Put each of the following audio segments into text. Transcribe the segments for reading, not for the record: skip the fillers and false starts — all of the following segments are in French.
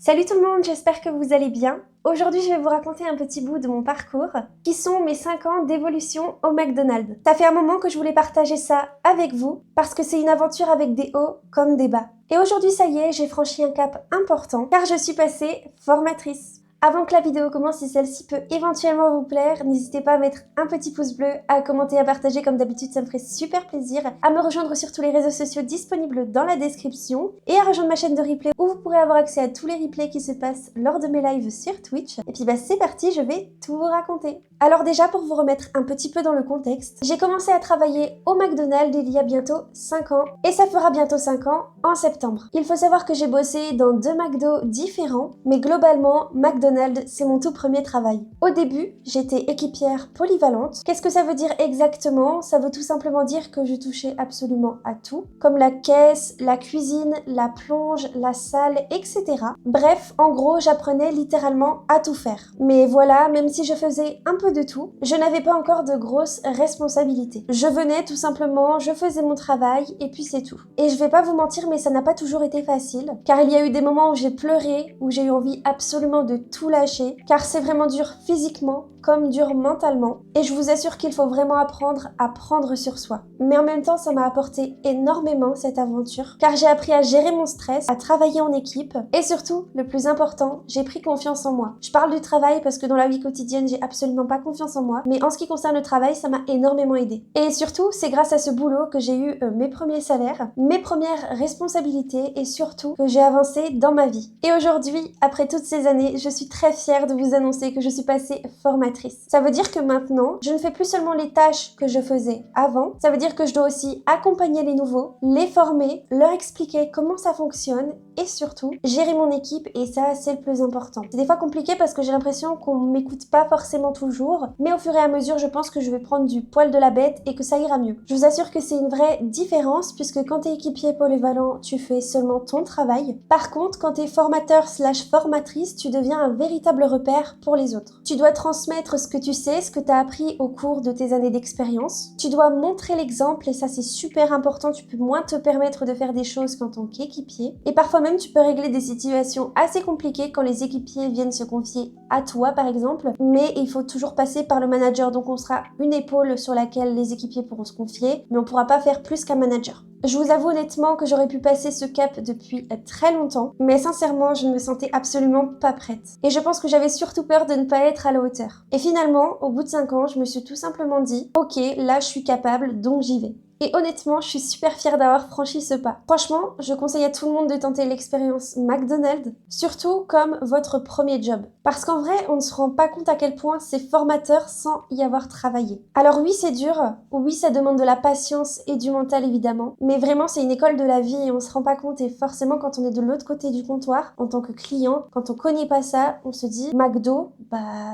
Salut tout le monde, j'espère que vous allez bien. Aujourd'hui, je vais vous raconter un petit bout de mon parcours, qui sont mes 5 ans d'évolution au McDonald's. Ça fait un moment que je voulais partager ça avec vous, parce que c'est une aventure avec des hauts comme des bas. Et aujourd'hui, ça y est, j'ai franchi un cap important, car je suis passée formatrice. Avant que la vidéo commence, si celle-ci peut éventuellement vous plaire, n'hésitez pas à mettre un petit pouce bleu, à commenter, à partager comme d'habitude, ça me ferait super plaisir, à me rejoindre sur tous les réseaux sociaux disponibles dans la description et à rejoindre ma chaîne de replay où vous pourrez avoir accès à tous les replays qui se passent lors de mes lives sur Twitch. Et puis c'est parti, je vais tout vous raconter. Alors déjà, pour vous remettre un petit peu dans le contexte, j'ai commencé à travailler au McDonald's il y a bientôt 5 ans et ça fera bientôt 5 ans en septembre. Il faut savoir que j'ai bossé dans 2 McDo différents, mais globalement, McDonald's c'est mon tout premier travail. Au début, j'étais équipière polyvalente. Qu'est-ce que ça veut dire exactement? Ça veut tout simplement dire que je touchais absolument à tout, comme la caisse, la cuisine, la plonge, la salle, etc. Bref, en gros, j'apprenais littéralement à tout faire. Mais voilà, même si je faisais un peu de tout, je n'avais pas encore de grosses responsabilités. Je venais tout simplement, je faisais mon travail et puis c'est tout. Et je vais pas vous mentir, mais ça n'a pas toujours été facile, car il y a eu des moments où j'ai pleuré, où j'ai eu envie absolument de tout lâcher, car c'est vraiment dur physiquement comme dur mentalement, et je vous assure qu'il faut vraiment apprendre à prendre sur soi. Mais en même temps, ça m'a apporté énormément cette aventure, car j'ai appris à gérer mon stress, à travailler en équipe, et surtout, le plus important, j'ai pris confiance en moi. Je parle du travail parce que dans la vie quotidienne, j'ai absolument pas confiance en moi, mais en ce qui concerne le travail, ça m'a énormément aidé. Et surtout, c'est grâce à ce boulot que j'ai eu mes premiers salaires, mes premières responsabilités, et surtout que j'ai avancé dans ma vie. Et aujourd'hui, après toutes ces années, je suis très fière de vous annoncer que je suis passée formatrice. Ça veut dire que maintenant, je ne fais plus seulement les tâches que je faisais avant, ça veut dire que je dois aussi accompagner les nouveaux, les former, leur expliquer comment ça fonctionne et surtout gérer mon équipe, et ça c'est le plus important. C'est des fois compliqué parce que j'ai l'impression qu'on m'écoute pas forcément toujours, mais au fur et à mesure je pense que je vais prendre du poil de la bête et que ça ira mieux. Je vous assure que c'est une vraie différence puisque quand t'es équipier polyvalent, tu fais seulement ton travail. Par contre, quand t'es formateur / formatrice, tu deviens un véritable repère pour les autres. Tu dois transmettre ce que tu sais, ce que tu as appris au cours de tes années d'expérience. Tu dois montrer l'exemple et ça c'est super important, tu peux moins te permettre de faire des choses qu'en tant qu'équipier. Et parfois même tu peux régler des situations assez compliquées quand les équipiers viennent se confier à toi par exemple, mais il faut toujours passer par le manager, donc on sera une épaule sur laquelle les équipiers pourront se confier, mais on pourra pas faire plus qu'un manager. Je vous avoue honnêtement que j'aurais pu passer ce cap depuis très longtemps, mais sincèrement, je ne me sentais absolument pas prête. Et je pense que j'avais surtout peur de ne pas être à la hauteur. Et finalement, au bout de 5 ans, je me suis tout simplement dit « Ok, là je suis capable, donc j'y vais ». Et honnêtement, je suis super fière d'avoir franchi ce pas. Franchement, je conseille à tout le monde de tenter l'expérience McDonald's, surtout comme votre premier job. Parce qu'en vrai, on ne se rend pas compte à quel point c'est formateur sans y avoir travaillé. Alors oui, c'est dur, oui, ça demande de la patience et du mental évidemment, mais vraiment c'est une école de la vie et on se rend pas compte, et forcément quand on est de l'autre côté du comptoir, en tant que client, quand on connaît pas ça, on se dit McDo,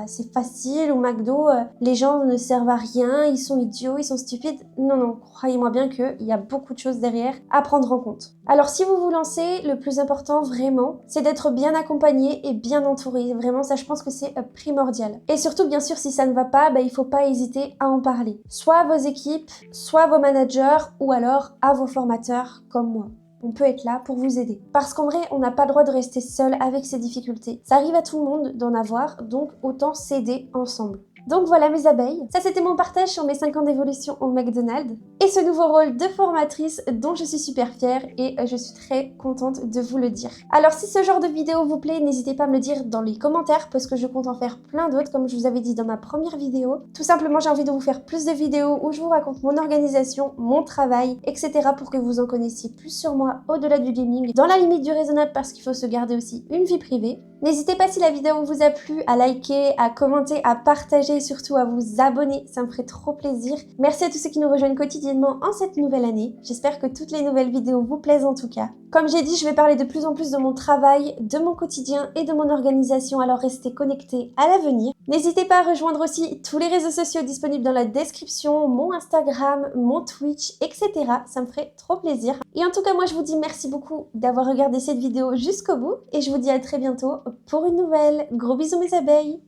c'est facile, ou McDo, les gens ne servent à rien, ils sont idiots, ils sont stupides. Non, croyez-moi bien qu'il y a beaucoup de choses derrière à prendre en compte. Alors si vous vous lancez, le plus important vraiment, c'est d'être bien accompagné et bien entouré. Vraiment ça je pense que c'est primordial. Et surtout bien sûr si ça ne va pas, il faut pas hésiter à en parler. Soit à vos équipes, soit à vos managers, ou alors à vos formateurs comme moi. On peut être là pour vous aider. Parce qu'en vrai, on n'a pas le droit de rester seul avec ces difficultés. Ça arrive à tout le monde d'en avoir, donc autant s'aider ensemble. Donc voilà mes abeilles, ça c'était mon partage sur mes 5 ans d'évolution au McDonald's et ce nouveau rôle de formatrice dont je suis super fière et je suis très contente de vous le dire. Alors si ce genre de vidéo vous plaît, n'hésitez pas à me le dire dans les commentaires parce que je compte en faire plein d'autres comme je vous avais dit dans ma première vidéo. Tout simplement j'ai envie de vous faire plus de vidéos où je vous raconte mon organisation, mon travail, etc. pour que vous en connaissiez plus sur moi au-delà du gaming, dans la limite du raisonnable parce qu'il faut se garder aussi une vie privée. N'hésitez pas si la vidéo vous a plu à liker, à commenter, à partager et surtout à vous abonner, ça me ferait trop plaisir. Merci à tous ceux qui nous rejoignent quotidiennement en cette nouvelle année. J'espère que toutes les nouvelles vidéos vous plaisent en tout cas. Comme j'ai dit, je vais parler de plus en plus de mon travail, de mon quotidien et de mon organisation, alors restez connectés à l'avenir. N'hésitez pas à rejoindre aussi tous les réseaux sociaux disponibles dans la description, mon Instagram, mon Twitch, etc. Ça me ferait trop plaisir. Et en tout cas, moi je vous dis merci beaucoup d'avoir regardé cette vidéo jusqu'au bout et je vous dis à très bientôt pour une nouvelle. Gros bisous mes abeilles!